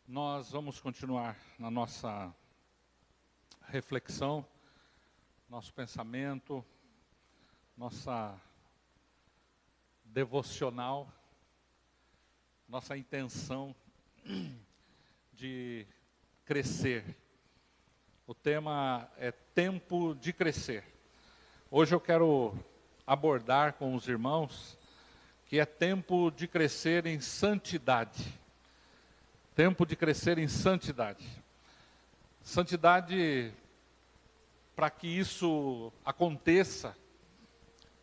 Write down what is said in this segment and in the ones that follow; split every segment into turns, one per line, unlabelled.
Nós vamos continuar na nossa reflexão, nosso pensamento, nossa devocional, nossa intenção de crescer. O tema é tempo de crescer. Hoje eu quero abordar com os irmãos que é tempo de crescer em santidade. Tempo de crescer em santidade. Santidade, para que isso aconteça,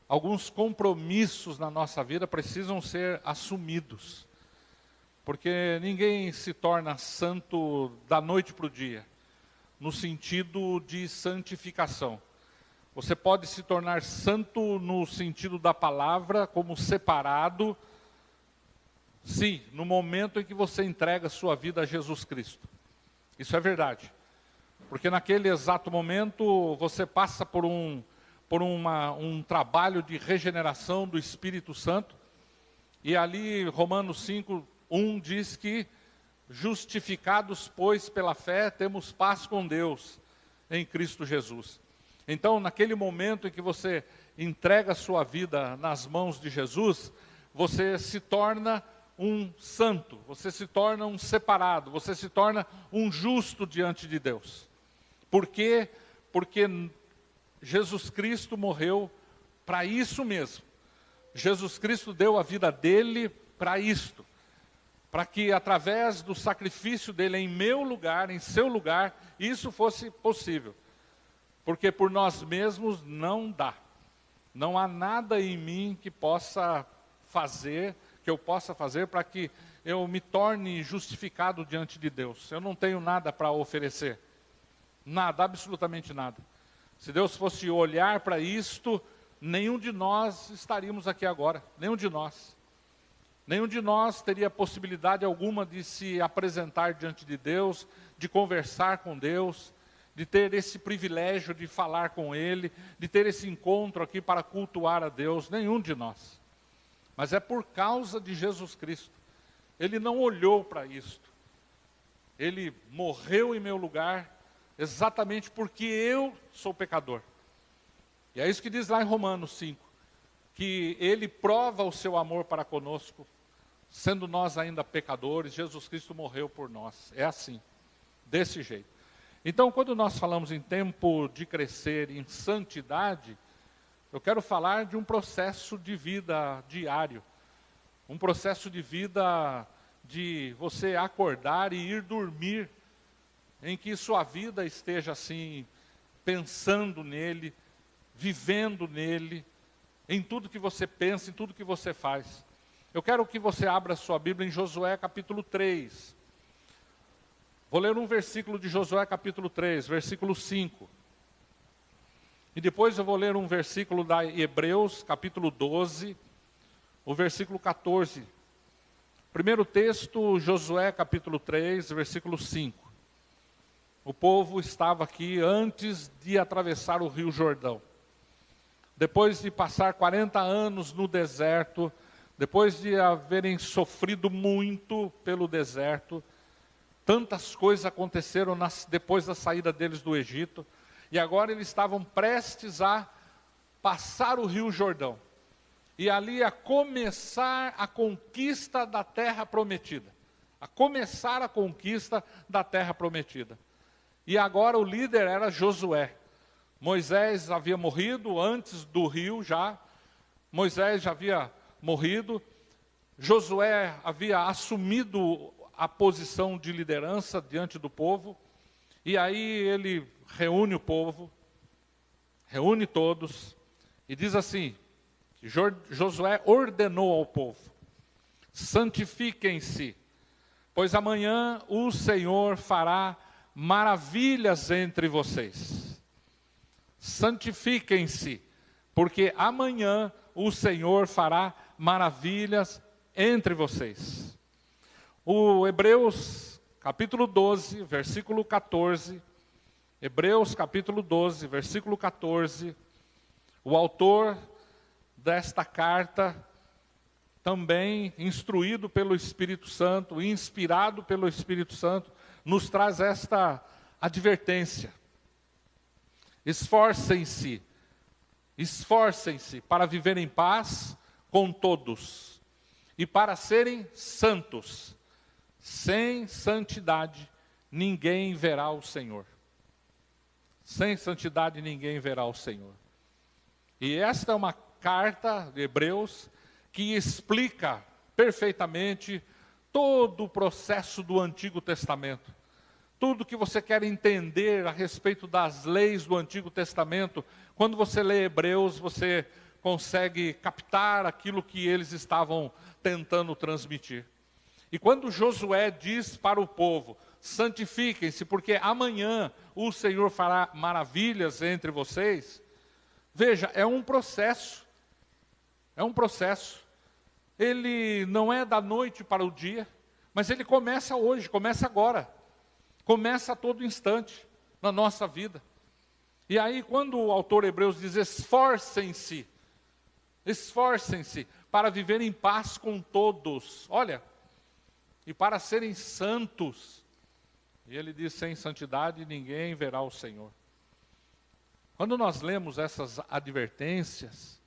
alguns compromissos na nossa vida precisam ser assumidos. Porque ninguém se torna santo da noite para o dia, no sentido de santificação. Você pode se tornar santo no sentido da palavra, como separado, sim, no momento em que você entrega a sua vida a Jesus Cristo. Isso é verdade. Porque naquele exato momento você passa por um trabalho de regeneração do Espírito Santo. E ali Romanos 5:1 diz que justificados, pois, pela fé, temos paz com Deus em Cristo Jesus. Então, naquele momento em que você entrega a sua vida nas mãos de Jesus, você se torna um santo, você se torna um separado, você se torna um justo diante de Deus. Por quê? Porque Jesus Cristo morreu para isso mesmo. Jesus Cristo deu a vida dele para isto. Para que através do sacrifício dele em meu lugar, em seu lugar, isso fosse possível. Porque por nós mesmos não dá. Não há nada em mim que possa fazer, que eu possa fazer para que eu me torne justificado diante de Deus. Eu não tenho nada para oferecer. Nada, absolutamente nada. Se Deus fosse olhar para isto, nenhum de nós estaríamos aqui agora. Nenhum de nós. Nenhum de nós teria possibilidade alguma de se apresentar diante de Deus, de conversar com Deus, de ter esse privilégio de falar com Ele, de ter esse encontro aqui para cultuar a Deus. Nenhum de nós. Mas é por causa de Jesus Cristo. Ele não olhou para isto. Ele morreu em meu lugar, exatamente porque eu sou pecador. E é isso que diz lá em Romanos 5, que Ele prova o seu amor para conosco, sendo nós ainda pecadores, Jesus Cristo morreu por nós. É assim, desse jeito. Então, quando nós falamos em tempo de crescer em santidade, eu quero falar de um processo de vida diário. Um processo de vida de você acordar e ir dormir, em que sua vida esteja assim, pensando nele, vivendo nele, em tudo que você pensa, em tudo que você faz. Eu quero que você abra sua Bíblia em Josué capítulo 3. Vou ler um versículo de Josué capítulo 3, versículo 5. E depois eu vou ler um versículo da Hebreus capítulo 12, o versículo 14. Primeiro texto, Josué capítulo 3, versículo 5. O povo estava aqui antes de atravessar o rio Jordão. Depois de passar 40 anos no deserto, depois de haverem sofrido muito pelo deserto, tantas coisas aconteceram depois da saída deles do Egito, e agora eles estavam prestes a passar o rio Jordão, e ali a começar a conquista da terra prometida, a começar a conquista da terra prometida. E agora o líder era Josué. Moisés havia morrido antes do rio já, Moisés já havia morrido, Josué havia assumido a posição de liderança diante do povo, e aí ele reúne o povo, reúne todos, e diz assim, que Josué ordenou ao povo, santifiquem-se, pois amanhã o Senhor fará maravilhas entre vocês. Santifiquem-se, porque amanhã o Senhor fará maravilhas entre vocês. O Hebreus capítulo 12, versículo 14, Hebreus capítulo 12, versículo 14, o autor desta carta também instruído pelo Espírito Santo, inspirado pelo Espírito Santo, nos traz esta advertência. Esforcem-se para viver em paz com todos e para serem santos. Sem santidade ninguém verá o Senhor. Sem santidade ninguém verá o Senhor. E esta é uma carta de Hebreus que explica perfeitamente todo o processo do Antigo Testamento. Tudo que você quer entender a respeito das leis do Antigo Testamento, quando você lê Hebreus, você consegue captar aquilo que eles estavam tentando transmitir. E quando Josué diz para o povo, santifiquem-se, porque amanhã o Senhor fará maravilhas entre vocês, veja, é um processo. É um processo. Ele não é da noite para o dia, mas ele começa hoje, começa agora. Começa a todo instante na nossa vida. E aí, quando o autor Hebreus diz, esforcem-se para viver em paz com todos, olha, e para serem santos. E ele diz, sem santidade ninguém verá o Senhor. Quando nós lemos essas advertências,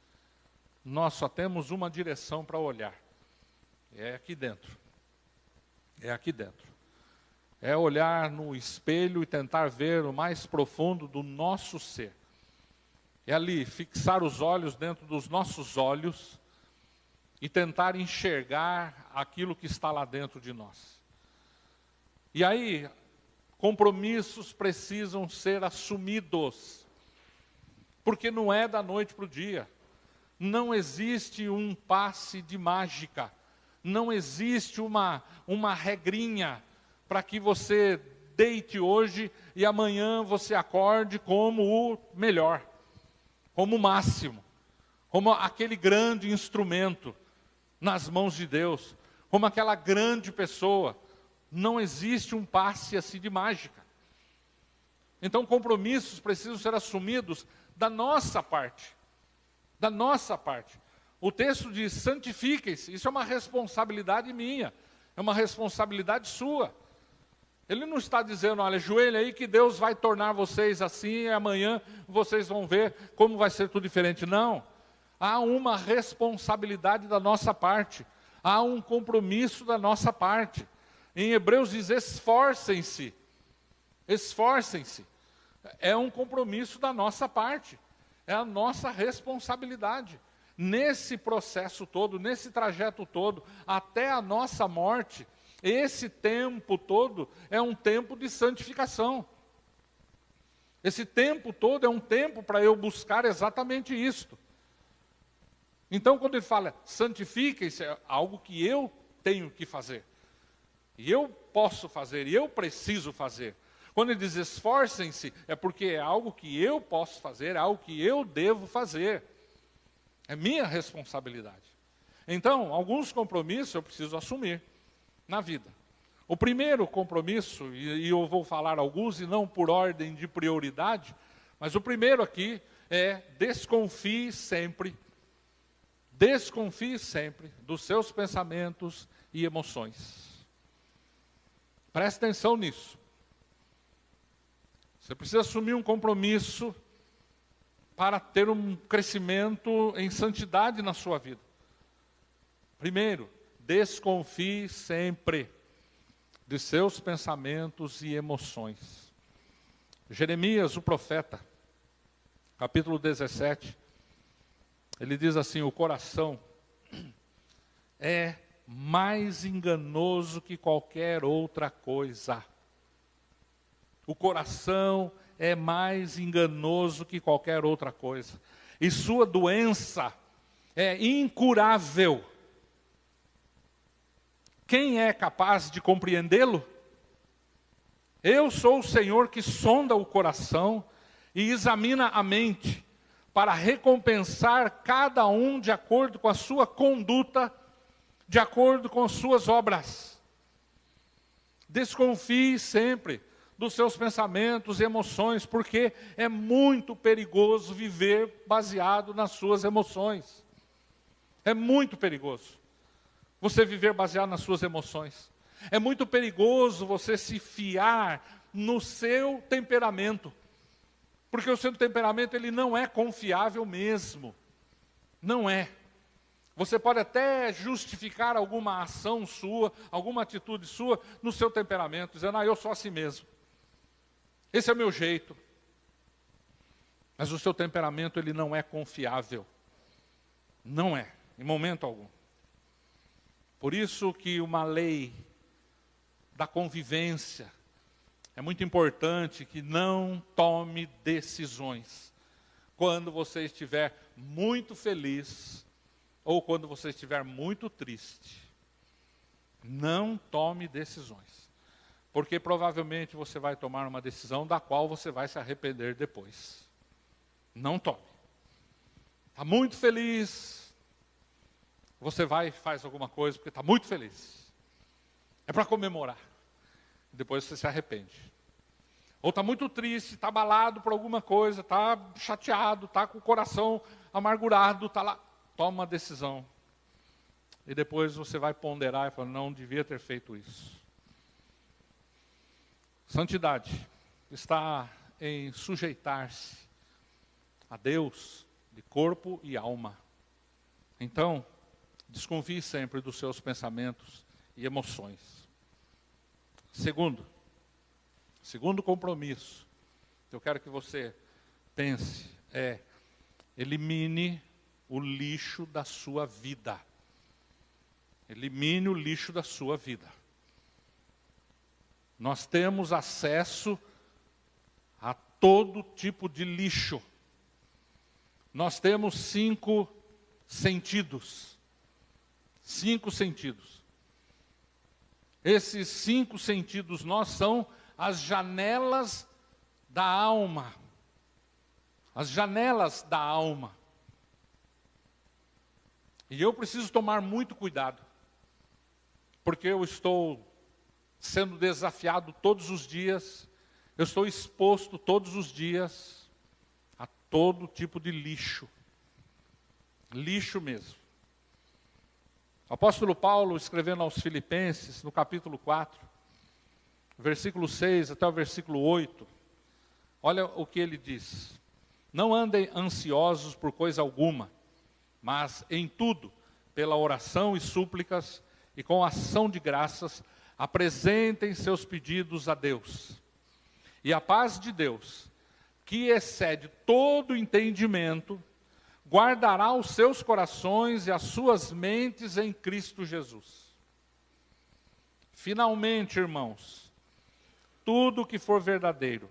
nós só temos uma direção para olhar. É aqui dentro. É aqui dentro. É olhar no espelho e tentar ver o mais profundo do nosso ser. É ali, fixar os olhos dentro dos nossos olhos e tentar enxergar aquilo que está lá dentro de nós. E aí, compromissos precisam ser assumidos, porque não é da noite para o dia. Não existe um passe de mágica, não existe uma regrinha para que você deite hoje e amanhã você acorde como o melhor, como o máximo, como aquele grande instrumento nas mãos de Deus, como aquela grande pessoa. Não existe um passe assim de mágica. Então, compromissos precisam ser assumidos da nossa parte. Da nossa parte. O texto diz, santifiquem-se. Isso é uma responsabilidade minha. É uma responsabilidade sua. Ele não está dizendo, olha, ajoelha aí que Deus vai tornar vocês assim e amanhã vocês vão ver como vai ser tudo diferente. Não. Há uma responsabilidade da nossa parte. Há um compromisso da nossa parte. Em Hebreus diz, esforcem-se. Esforcem-se. É um compromisso da nossa parte. É a nossa responsabilidade. Nesse processo todo, nesse trajeto todo, até a nossa morte, esse tempo todo é um tempo de santificação. Esse tempo todo é um tempo para eu buscar exatamente isto. Então, quando ele fala, santifiquem-se, é algo que eu tenho que fazer. E eu posso fazer, e eu preciso fazer. Quando ele diz esforcem-se, é porque é algo que eu posso fazer, é algo que eu devo fazer. É minha responsabilidade. Então, alguns compromissos eu preciso assumir na vida. O primeiro compromisso, e eu vou falar alguns, e não por ordem de prioridade, mas o primeiro aqui é desconfie sempre dos seus pensamentos e emoções. Preste atenção nisso. Você precisa assumir um compromisso para ter um crescimento em santidade na sua vida. Primeiro, desconfie sempre de seus pensamentos e emoções. Jeremias, o profeta, capítulo 17, ele diz assim, o coração é mais enganoso que qualquer outra coisa. O coração é mais enganoso que qualquer outra coisa. E sua doença é incurável. Quem é capaz de compreendê-lo? Eu sou o Senhor que sonda o coração e examina a mente, para recompensar cada um de acordo com a sua conduta, de acordo com as suas obras. Desconfie sempre dos seus pensamentos e emoções, porque é muito perigoso viver baseado nas suas emoções. É muito perigoso. você viver baseado nas suas emoções. É muito perigoso você se fiar no seu temperamento. Porque o seu temperamento ele não é confiável mesmo. Não é. Você pode até justificar alguma ação sua, alguma atitude sua no seu temperamento, dizendo, eu sou assim mesmo. Esse é o meu jeito. Mas o seu temperamento ele não é confiável. Não é, em momento algum. Por isso que uma lei da convivência é muito importante que não tome decisões quando você estiver muito feliz ou quando você estiver muito triste. Não tome decisões, porque provavelmente você vai tomar uma decisão da qual você vai se arrepender depois. Não tome. Está muito feliz, você vai e faz alguma coisa porque está muito feliz. É para comemorar. Depois você se arrepende. Ou está muito triste, está abalado por alguma coisa, está chateado, está com o coração amargurado, está lá. Toma uma decisão. E depois você vai ponderar e falar, não devia ter feito isso. Santidade está em sujeitar-se a Deus de corpo e alma. Então, desconfie sempre dos seus pensamentos e emoções. Segundo compromisso que eu quero que você pense é: elimine o lixo da sua vida. Elimine o lixo da sua vida. Nós temos acesso a todo tipo de lixo. Nós temos 5 sentidos. 5 sentidos. Esses 5 sentidos nós são as janelas da alma. As janelas da alma. E eu preciso tomar muito cuidado, porque eu estou sendo desafiado todos os dias, eu estou exposto todos os dias a todo tipo de lixo. Lixo mesmo. O apóstolo Paulo, escrevendo aos Filipenses, no capítulo 4, versículo 6 até o versículo 8, olha o que ele diz. Não andem ansiosos por coisa alguma, mas em tudo, pela oração e súplicas, e com ação de graças, apresentem seus pedidos a Deus. E a paz de Deus, que excede todo entendimento, guardará os seus corações e as suas mentes em Cristo Jesus. Finalmente, irmãos, tudo que for verdadeiro,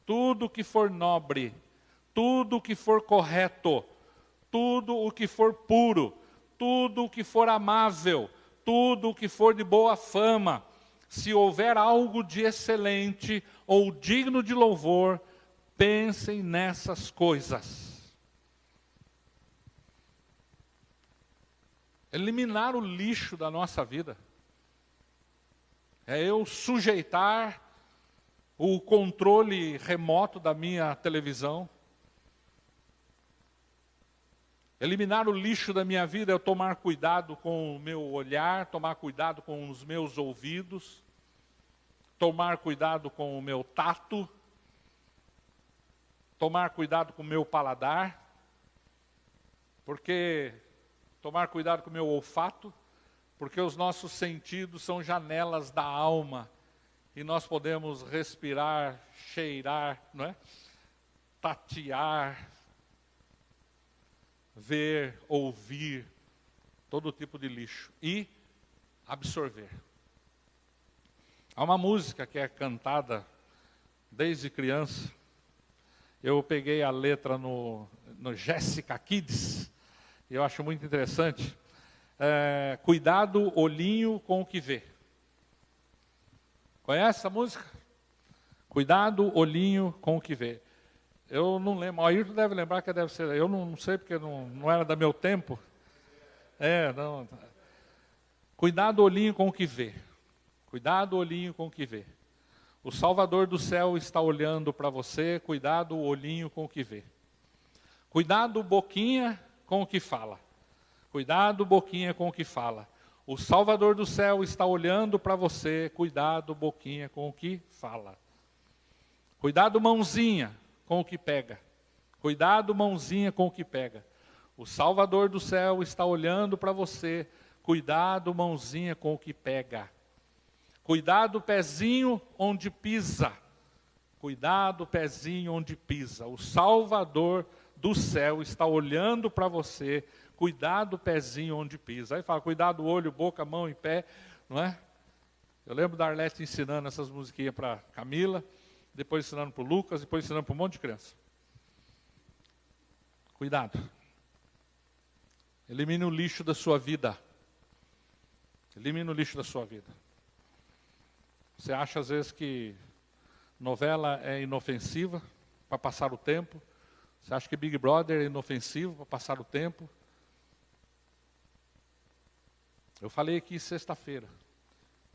tudo que for nobre, tudo que for correto, tudo o que for puro, tudo o que for amável, tudo o que for de boa fama, se houver algo de excelente ou digno de louvor, pensem nessas coisas. Eliminar o lixo da nossa vida é eu sujeitar o controle remoto da minha televisão. Eliminar o lixo da minha vida é eu tomar cuidado com o meu olhar, tomar cuidado com os meus ouvidos, tomar cuidado com o meu tato, tomar cuidado com o meu paladar, porque tomar cuidado com o meu olfato, porque os nossos sentidos são janelas da alma e nós podemos respirar, cheirar, não é? Tatear, ver, ouvir, todo tipo de lixo e absorver. Há uma música que é cantada desde criança. Eu peguei a letra no Jessica Kids, e eu acho muito interessante. Cuidado, olhinho com o que vê. Conhece essa música? Cuidado, olhinho com o que vê. Eu não lembro, o Ayrton deve lembrar que deve ser, eu não sei porque não era do meu tempo. Não. Cuidado, olhinho com o que vê. Cuidado, olhinho com o que vê. O Salvador do céu está olhando para você, cuidado, olhinho com o que vê. Cuidado, boquinha com o que fala. Cuidado, boquinha com o que fala. O Salvador do céu está olhando para você. Cuidado, boquinha, com o que fala. Cuidado, mãozinha, com o que pega. Cuidado, mãozinha, com o que pega. O Salvador do céu está olhando para você. Cuidado, mãozinha, com o que pega. Cuidado, pezinho, onde pisa. Cuidado, pezinho, onde pisa. O Salvador do céu está olhando para você. Cuidado, pezinho, onde pisa. Aí fala, cuidado, olho, boca, mão e pé, não é? Eu lembro da Arlete ensinando essas musiquinhas para Camila, depois ensinando para o Lucas, depois ensinando para um monte de criança. Cuidado. Elimine o lixo da sua vida. Elimine o lixo da sua vida. Você acha às vezes que novela é inofensiva para passar o tempo? Você acha que Big Brother é inofensivo para passar o tempo? Eu falei aqui sexta-feira.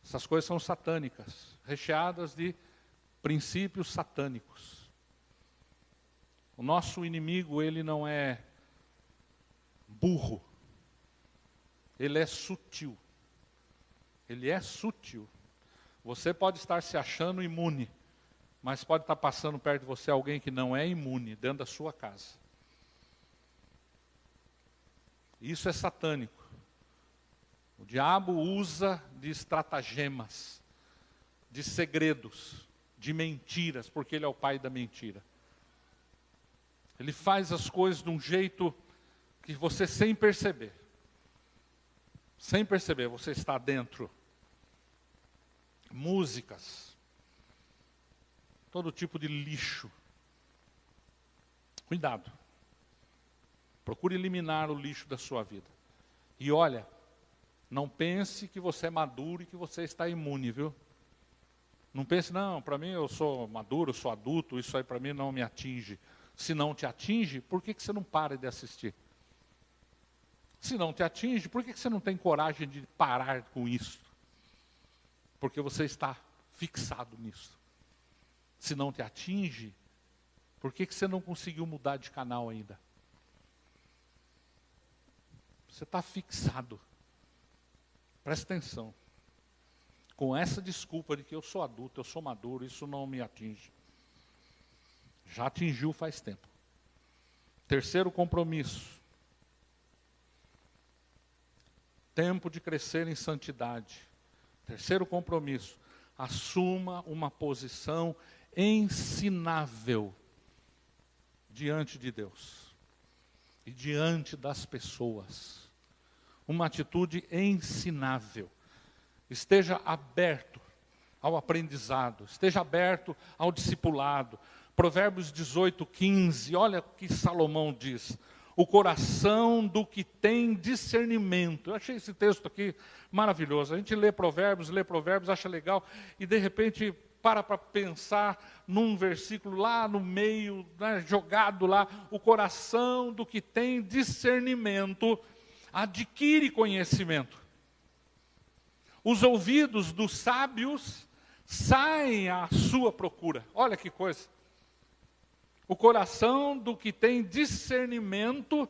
Essas coisas são satânicas, recheadas de princípios satânicos. O nosso inimigo, ele não é burro. Ele é sutil. Ele é sutil. Você pode estar se achando imune, mas pode estar passando perto de você alguém que não é imune, dentro da sua casa. Isso é satânico. O diabo usa de estratagemas, de segredos, de mentiras, porque ele é o pai da mentira. Ele faz as coisas de um jeito que você, sem perceber, você está dentro. Músicas, todo tipo de lixo. Cuidado. Procure eliminar o lixo da sua vida. E olha, não pense que você é maduro e que você está imune, viu? Não pense, não, para mim eu sou maduro, eu sou adulto, isso aí para mim não me atinge. Se não te atinge, por que você não para de assistir? Se não te atinge, por que você não tem coragem de parar com isso? Porque você está fixado nisso. Se não te atinge, por que você não conseguiu mudar de canal ainda? Você está fixado. Presta atenção. Com essa desculpa de que eu sou adulto, eu sou maduro, isso não me atinge. Já atingiu faz tempo. Terceiro compromisso. Tempo de crescer em santidade. Terceiro compromisso. Assuma uma posição ensinável diante de Deus e diante das pessoas. Uma atitude ensinável. Esteja aberto ao aprendizado, esteja aberto ao discipulado. Provérbios 18:15, olha o que Salomão diz. O coração do que tem discernimento. Eu achei esse texto aqui maravilhoso. A gente lê provérbios, acha legal, e de repente para pensar num versículo lá no meio, né, jogado lá. O coração do que tem discernimento adquire conhecimento. Os ouvidos dos sábios saem à sua procura. Olha que coisa. O coração do que tem discernimento,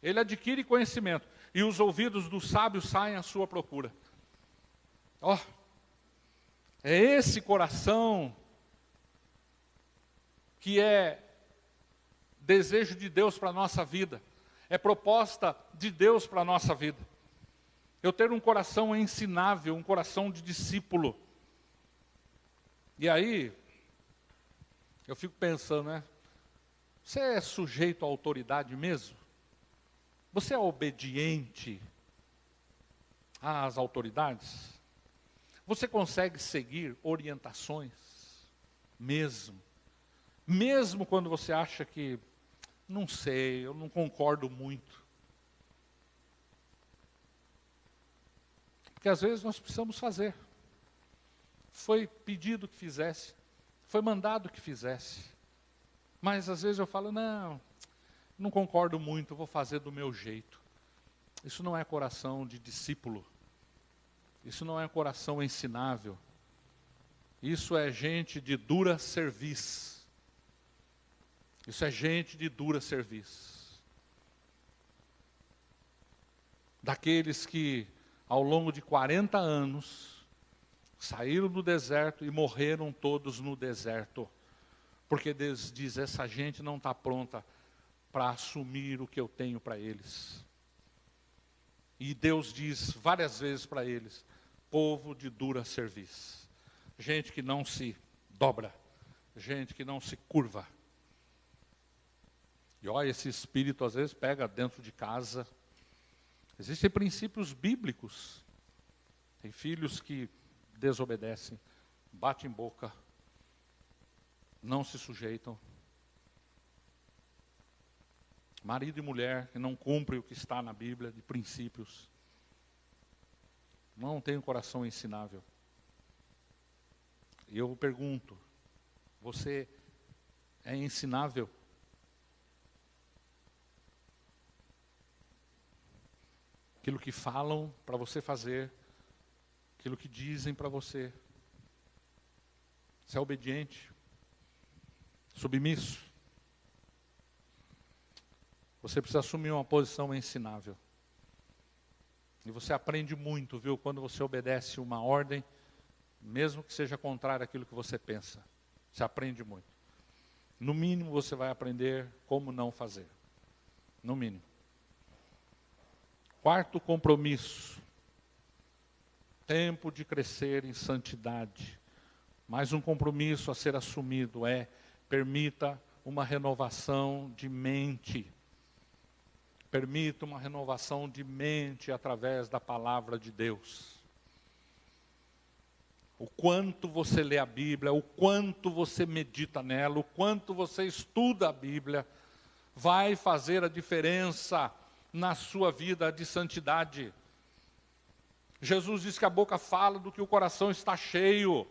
ele adquire conhecimento. E os ouvidos dos sábios saem à sua procura. Ó, é esse coração que é desejo de Deus para a nossa vida. É proposta de Deus para a nossa vida. Eu ter um coração ensinável, um coração de discípulo. E aí, eu fico pensando, né? Você é sujeito à autoridade mesmo? Você é obediente às autoridades? Você consegue seguir orientações mesmo? Mesmo quando você acha que, não sei, eu não concordo muito. Porque às vezes nós precisamos fazer. Foi pedido que fizesse, foi mandado que fizesse. Mas às vezes eu falo, não concordo muito, vou fazer do meu jeito. Isso não é coração de discípulo. Isso não é coração ensinável. Isso é gente de dura serviço. Isso é gente de dura serviço. Daqueles que ao longo de 40 anos, saíram do deserto e morreram todos no deserto. Porque Deus diz, essa gente não está pronta para assumir o que eu tenho para eles. E Deus diz várias vezes para eles, povo de dura cerviz. Gente que não se dobra, gente que não se curva. E olha, esse espírito às vezes pega dentro de casa. Existem princípios bíblicos. Tem filhos que desobedecem, batem boca, não se sujeitam. Marido e mulher que não cumprem o que está na Bíblia de princípios. Não tem um coração ensinável. E eu pergunto, você é ensinável? Aquilo que falam para você fazer, aquilo que dizem para você. Você é obediente? Submisso? Você precisa assumir uma posição ensinável. E você aprende muito, viu, quando você obedece uma ordem, mesmo que seja contrária àquilo que você pensa. Você aprende muito. No mínimo você vai aprender como não fazer. No mínimo. Quarto compromisso. Tempo de crescer em santidade. Mais um compromisso a ser assumido é, permita uma renovação de mente. Permita uma renovação de mente através da palavra de Deus. O quanto você lê a Bíblia, o quanto você medita nela, o quanto você estuda a Bíblia, vai fazer a diferença na sua vida de santidade. Jesus diz que a boca fala do que o coração está cheio.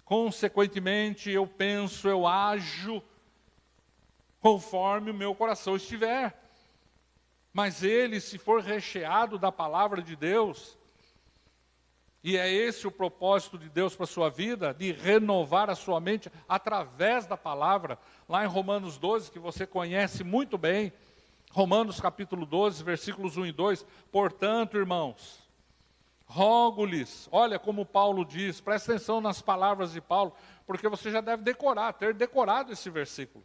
Consequentemente, eu penso, eu ajo conforme o meu coração estiver. Mas ele, se for recheado da palavra de Deus, e é esse o propósito de Deus para a sua vida, de renovar a sua mente através da palavra, lá em Romanos 12, que você conhece muito bem, Romanos capítulo 12, versículos 1 e 2, portanto, irmãos, rogo-lhes, olha como Paulo diz, presta atenção nas palavras de Paulo, porque você já deve ter decorado esse versículo.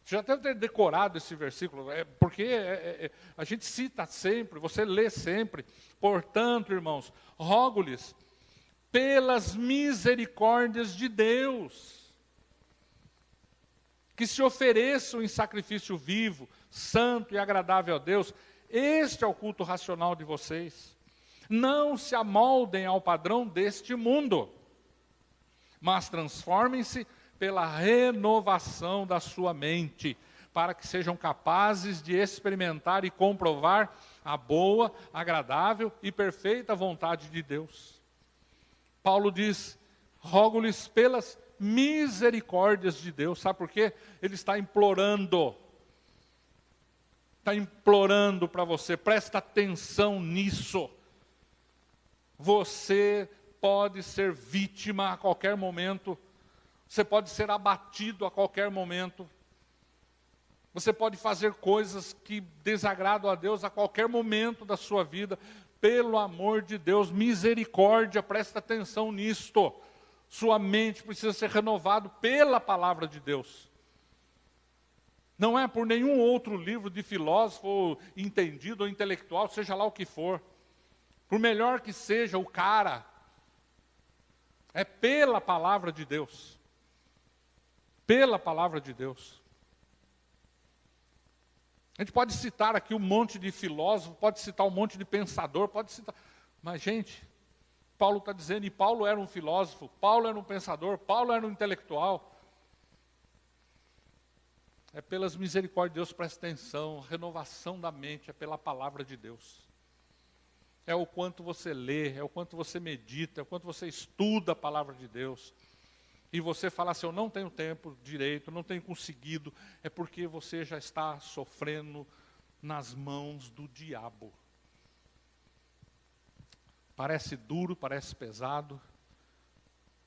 Já deve ter decorado esse versículo, porque a gente cita sempre, você lê sempre. Portanto, irmãos, rogo-lhes, pelas misericórdias de Deus, que se ofereçam em sacrifício vivo, santo e agradável a Deus. Este é o culto racional de vocês. Não se amoldem ao padrão deste mundo, mas transformem-se pela renovação da sua mente, para que sejam capazes de experimentar e comprovar a boa, agradável e perfeita vontade de Deus. Paulo diz, rogo-lhes pelas misericórdias de Deus. Sabe por quê? Ele está implorando para você, presta atenção nisso. Você pode ser vítima a qualquer momento. Você pode ser abatido a qualquer momento. Você pode fazer coisas que desagradam a Deus a qualquer momento da sua vida. Pelo amor de Deus, misericórdia, presta atenção nisto. Sua mente precisa ser renovada pela palavra de Deus. Não é por nenhum outro livro de filósofo entendido ou intelectual, seja lá o que for. Por melhor que seja o cara, é pela palavra de Deus. Pela palavra de Deus. A gente pode citar aqui um monte de filósofo, pode citar um monte de pensador, pode citar... Mas, gente, Paulo está dizendo, e Paulo era um filósofo, Paulo era um pensador, Paulo era um intelectual. É pelas misericórdias de Deus, presta atenção, renovação da mente, é pela palavra de Deus. É o quanto você lê, é o quanto você medita, é o quanto você estuda a palavra de Deus. E você fala assim, eu não tenho tempo direito, não tenho conseguido, é porque você já está sofrendo nas mãos do diabo. Parece duro, parece pesado,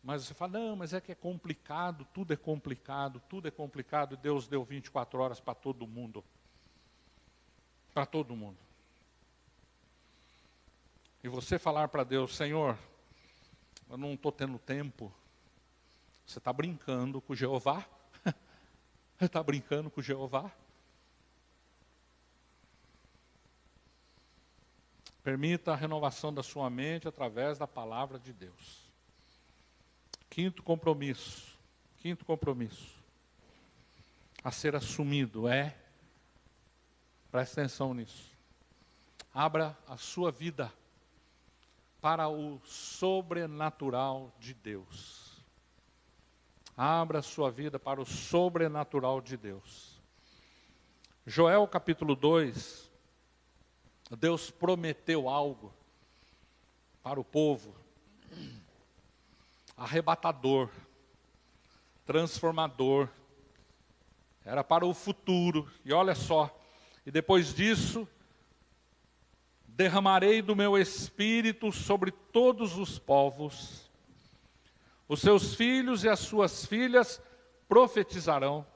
mas você fala, não, mas é que é complicado, tudo é complicado, Deus deu 24 horas para todo mundo. Para todo mundo. e você falar para Deus, Senhor, eu não estou tendo tempo, você está brincando com Jeová? Você está brincando com Jeová? Permita a renovação da sua mente através da palavra de Deus. Quinto compromisso a ser assumido preste atenção nisso, abra a sua vida para o sobrenatural de Deus. Abra a sua vida para o sobrenatural de Deus. Joel capítulo 2, Deus prometeu algo para o povo, arrebatador, transformador, era para o futuro, e olha só, e depois disso, derramarei do meu espírito sobre todos os povos, os seus filhos e as suas filhas profetizarão,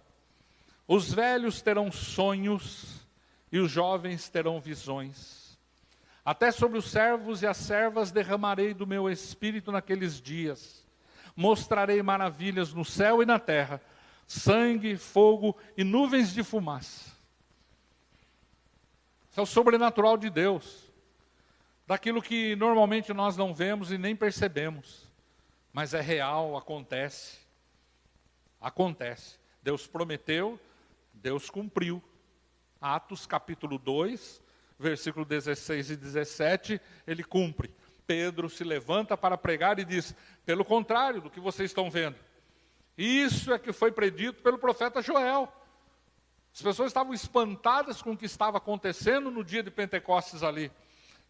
os velhos terão sonhos, e os jovens terão visões. Até sobre os servos e as servas derramarei do meu espírito naqueles dias. Mostrarei maravilhas no céu e na terra, sangue, fogo e nuvens de fumaça. Isso é o sobrenatural de Deus. Daquilo que normalmente nós não vemos e nem percebemos. Mas é real, acontece. Acontece. Deus prometeu, Deus cumpriu. Atos capítulo 2, versículo 16 e 17, ele cumpre. Pedro se levanta para pregar e diz, pelo contrário do que vocês estão vendo. Isso é que foi predito pelo profeta Joel. As pessoas estavam espantadas com o que estava acontecendo no dia de Pentecostes ali.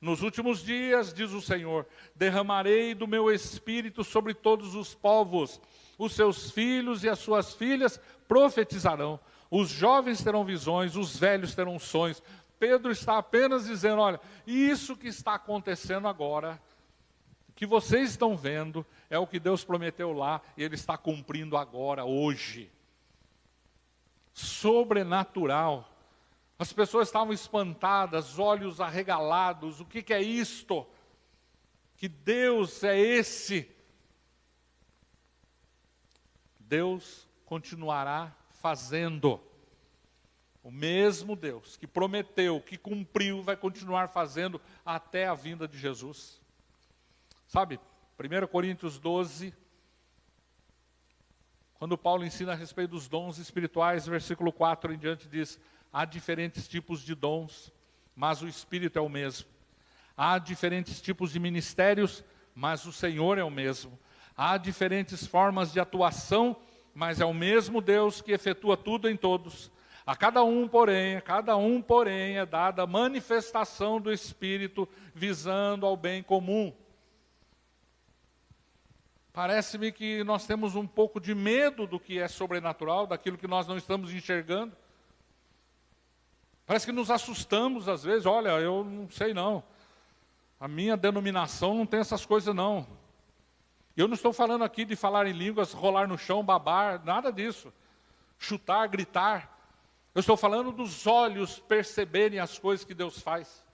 Nos últimos dias, diz o Senhor, derramarei do meu espírito sobre todos os povos. Os seus filhos e as suas filhas profetizarão. Os jovens terão visões, os velhos terão sonhos. Pedro está apenas dizendo, olha, isso que está acontecendo agora, que vocês estão vendo, é o que Deus prometeu lá, e Ele está cumprindo agora, hoje. Sobrenatural. As pessoas estavam espantadas, olhos arregalados, o que é isto? Que Deus é esse? Deus continuará fazendo. O mesmo Deus que prometeu, que cumpriu, vai continuar fazendo até a vinda de Jesus. Sabe, 1 Coríntios 12, quando Paulo ensina a respeito dos dons espirituais, versículo 4 em diante diz, há diferentes tipos de dons, mas o Espírito é o mesmo. Há diferentes tipos de ministérios, mas o Senhor é o mesmo. Há diferentes formas de atuação, mas é o mesmo Deus que efetua tudo em todos. A cada um, porém, é dada a manifestação do Espírito, visando ao bem comum. Parece-me que nós temos um pouco de medo do que é sobrenatural, daquilo que nós não estamos enxergando. Parece que nos assustamos às vezes, olha, eu não sei não. A minha denominação não tem essas coisas não. Eu não estou falando aqui de falar em línguas, rolar no chão, babar, nada disso. Chutar, gritar. Eu estou falando dos olhos perceberem as coisas que Deus faz.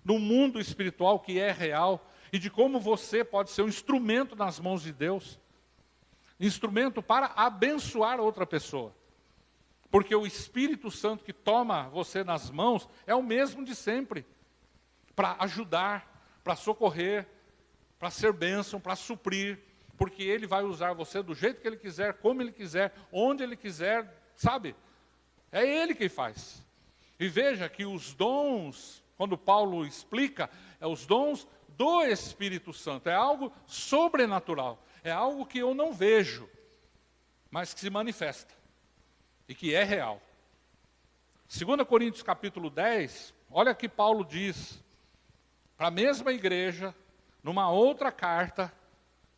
Do mundo espiritual que é real. E de como você pode ser um instrumento nas mãos de Deus. Instrumento para abençoar outra pessoa. Porque o Espírito Santo que toma você nas mãos é o mesmo de sempre. Para ajudar, para socorrer, para ser bênção, para suprir. Porque Ele vai usar você do jeito que Ele quiser, como Ele quiser, onde Ele quiser, sabe? É Ele quem faz. E veja que os dons, quando Paulo explica, é os dons do Espírito Santo. É algo sobrenatural. É algo que eu não vejo, mas que se manifesta. E que é real. 2 Coríntios capítulo 10, olha que Paulo diz para a mesma igreja, numa outra carta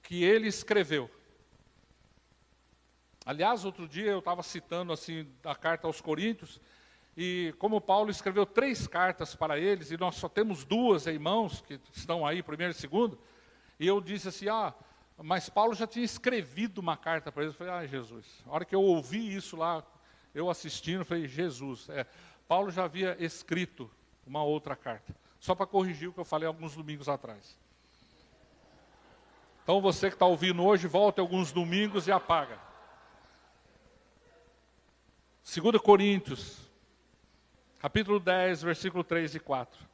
que ele escreveu. Aliás, outro dia eu estava citando assim a carta aos Coríntios, e como Paulo escreveu 3 cartas para eles, e nós só temos 2 irmãos que estão aí, 1º e 2º, e eu disse assim, mas Paulo já tinha escrevido uma carta para eles. Eu falei, Jesus, a hora que eu ouvi isso lá, eu assistindo, eu falei, Jesus, Paulo já havia escrito uma outra carta. Só para corrigir o que eu falei alguns domingos atrás. Então você que está ouvindo hoje, volta alguns domingos e apaga. 2 Coríntios, capítulo 10, versículo 3 e 4.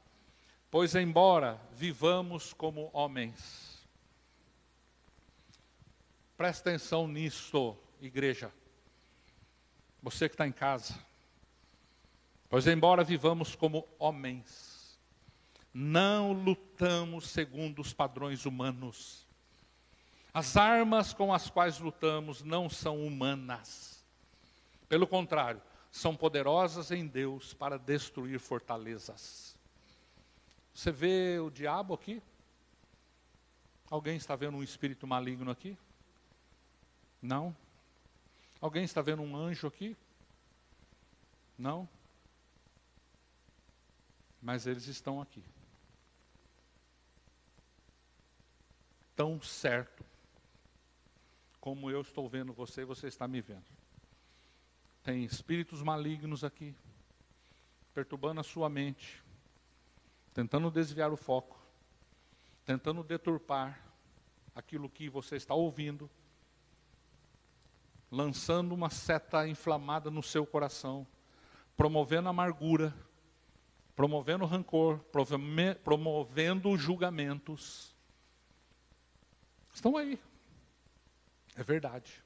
Pois embora vivamos como homens. Presta atenção nisto, igreja. Você que está em casa. Pois embora vivamos como homens, não lutamos segundo os padrões humanos. As armas com as quais lutamos não são humanas. Pelo contrário, são poderosas em Deus para destruir fortalezas. Você vê o diabo aqui? Alguém está vendo um espírito maligno aqui? Não? Alguém está vendo um anjo aqui? Não? Mas eles estão aqui. Tão certo como eu estou vendo você e você está me vendo. Tem espíritos malignos aqui, perturbando a sua mente, tentando desviar o foco, tentando deturpar aquilo que você está ouvindo, lançando uma seta inflamada no seu coração, promovendo amargura, promovendo rancor, promovendo julgamentos. Estão aí. É verdade.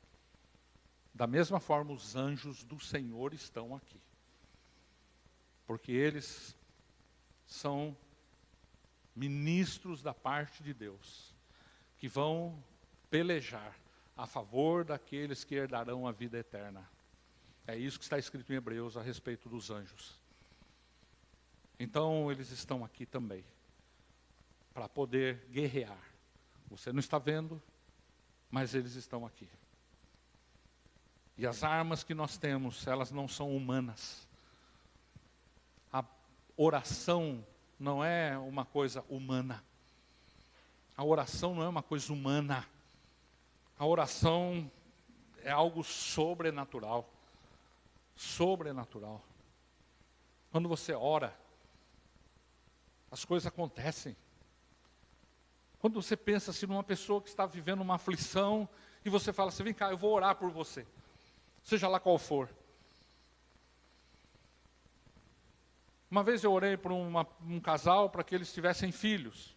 Da mesma forma, os anjos do Senhor estão aqui. Porque eles são ministros da parte de Deus, que vão pelejar a favor daqueles que herdarão a vida eterna. É isso que está escrito em Hebreus a respeito dos anjos. Então, eles estão aqui também, para poder guerrear. Você não está vendo, mas eles estão aqui. E as armas que nós temos, elas não são humanas. A oração não é uma coisa humana. A oração não é uma coisa humana. A oração é algo sobrenatural. Sobrenatural. Quando você ora, as coisas acontecem. Quando você pensa assim numa pessoa que está vivendo uma aflição, e você fala assim, vem cá, eu vou orar por você. Seja lá qual for. Uma vez eu orei por um casal para que eles tivessem filhos.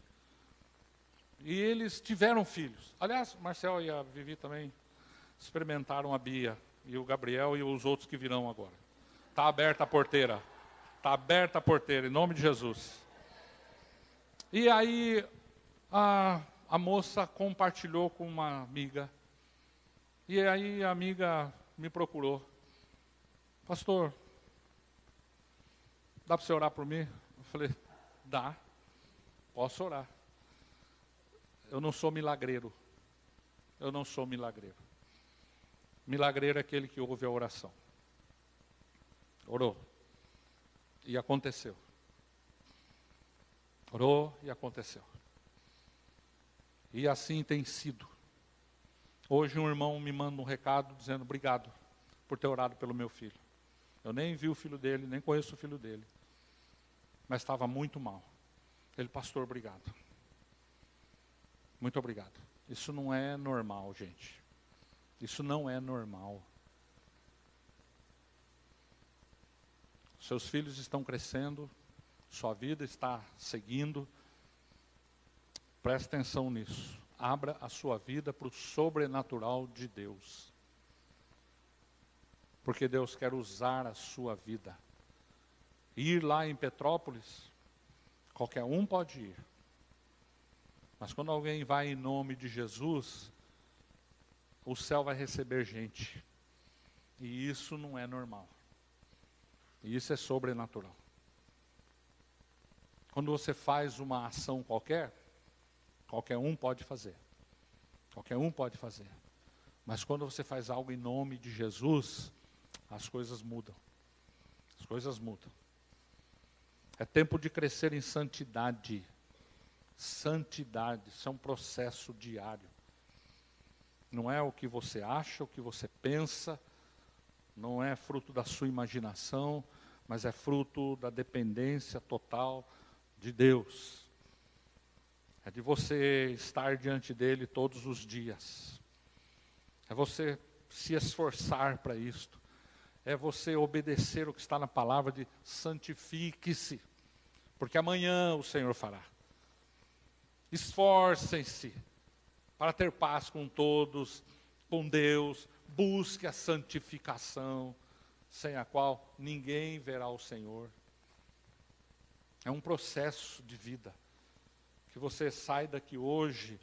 E eles tiveram filhos. Aliás, Marcel e a Vivi também experimentaram a Bia, e o Gabriel e os outros que virão agora. Está aberta a porteira. Está aberta a porteira, em nome de Jesus. E aí, a moça compartilhou com uma amiga. E aí a amiga me procurou. Pastor, dá para você orar por mim? Eu falei, dá, posso orar. Eu não sou milagreiro. Eu não sou milagreiro. Milagreiro é aquele que ouve a oração. Orou. E aconteceu. Orou e aconteceu. E assim tem sido. Hoje um irmão me manda um recado dizendo, obrigado por ter orado pelo meu filho. Eu nem vi o filho dele, nem conheço o filho dele. Mas estava muito mal. Ele, pastor, obrigado. Muito obrigado. Isso não é normal, gente. Isso não é normal. Seus filhos estão crescendo, sua vida está seguindo. Preste atenção nisso. Abra a sua vida para o sobrenatural de Deus. Porque Deus quer usar a sua vida. Ir lá em Petrópolis, qualquer um pode ir. Mas quando alguém vai em nome de Jesus, o céu vai receber gente. E isso não é normal. E isso é sobrenatural. Quando você faz uma ação qualquer um pode fazer. Qualquer um pode fazer. Mas quando você faz algo em nome de Jesus, as coisas mudam. As coisas mudam. É tempo de crescer em santidade. Santidade, isso é um processo diário. Não é o que você acha, o que você pensa, não é fruto da sua imaginação, mas é fruto da dependência total de Deus. É de você estar diante dele todos os dias. É você se esforçar para isto. É você obedecer o que está na palavra de santifique-se, porque amanhã o Senhor fará. Esforcem-se para ter paz com todos, com Deus. Busque a santificação, sem a qual ninguém verá o Senhor. É um processo de vida, que você sai daqui hoje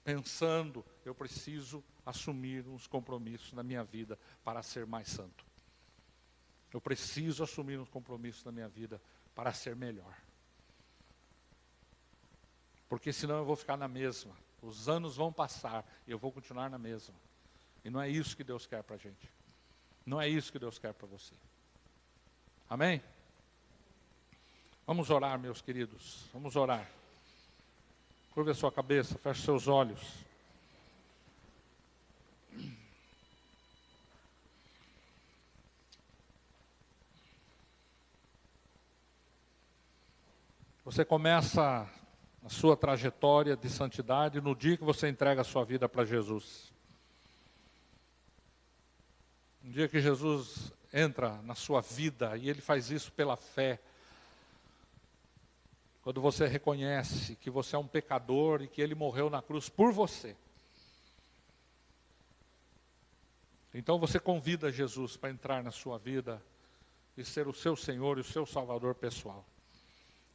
pensando, eu preciso assumir uns compromissos na minha vida para ser mais santo. Eu preciso assumir uns compromissos na minha vida para ser melhor. Porque senão eu vou ficar na mesma. Os anos vão passar e eu vou continuar na mesma. E não é isso que Deus quer para a gente. Não é isso que Deus quer para você. Amém? Vamos orar, meus queridos. Vamos orar. Curva a sua cabeça, feche seus olhos. Você começa a sua trajetória de santidade no dia que você entrega a sua vida para Jesus. No dia que Jesus entra na sua vida, e Ele faz isso pela fé. Quando você reconhece que você é um pecador e que Ele morreu na cruz por você. Então você convida Jesus para entrar na sua vida e ser o seu Senhor e o seu Salvador pessoal.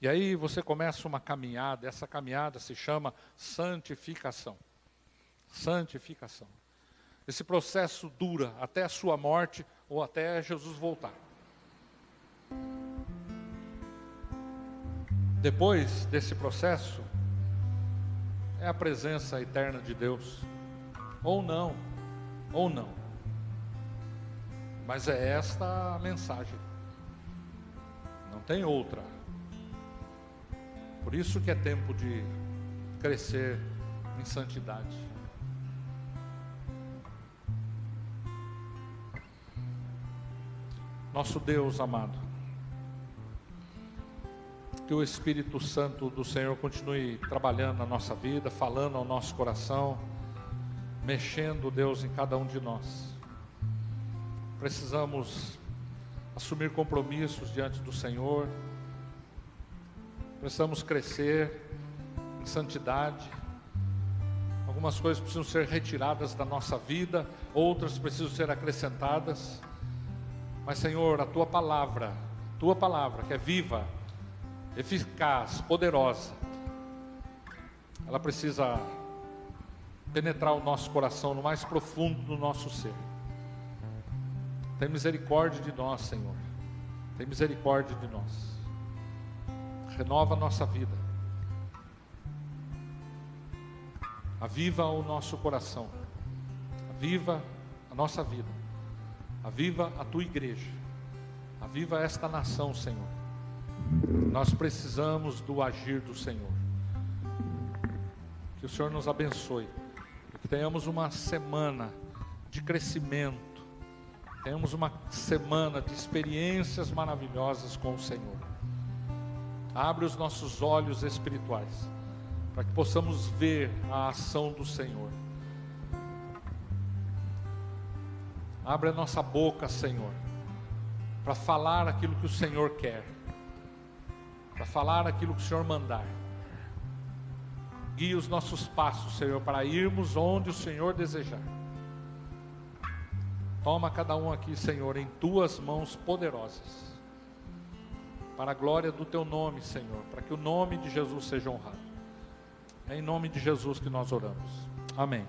E aí você começa uma caminhada, essa caminhada se chama santificação. Santificação. Esse processo dura até a sua morte ou até Jesus voltar. Depois desse processo, é a presença eterna de Deus. Ou não. Mas é esta a mensagem. Não tem outra. Por isso que é tempo de crescer em santidade. Nosso Deus amado, que o Espírito Santo do Senhor continue trabalhando na nossa vida, falando ao nosso coração, mexendo, Deus, em cada um de nós. Precisamos assumir compromissos diante do Senhor, precisamos crescer em santidade. Algumas coisas precisam ser retiradas da nossa vida, outras precisam ser acrescentadas. Mas, Senhor, a Tua palavra que é viva, eficaz, poderosa, ela precisa penetrar o nosso coração no mais profundo do nosso ser. Tem misericórdia de nós, Senhor. Tem misericórdia de nós. Renova a nossa vida. Aviva o nosso coração. Aviva a nossa vida. Aviva a Tua igreja. Aviva esta nação, Senhor. Nós precisamos do agir do Senhor. Que o Senhor nos abençoe. Que tenhamos uma semana de crescimento. Tenhamos uma semana de experiências maravilhosas com o Senhor. Abre os nossos olhos espirituais, para que possamos ver a ação do Senhor. Abre a nossa boca, Senhor, para falar aquilo que o Senhor quer, para falar aquilo que o Senhor mandar. Guia os nossos passos, Senhor, para irmos onde o Senhor desejar. Toma cada um aqui, Senhor, em Tuas mãos poderosas, para a glória do Teu nome, Senhor, para que o nome de Jesus seja honrado. É em nome de Jesus que nós oramos. Amém.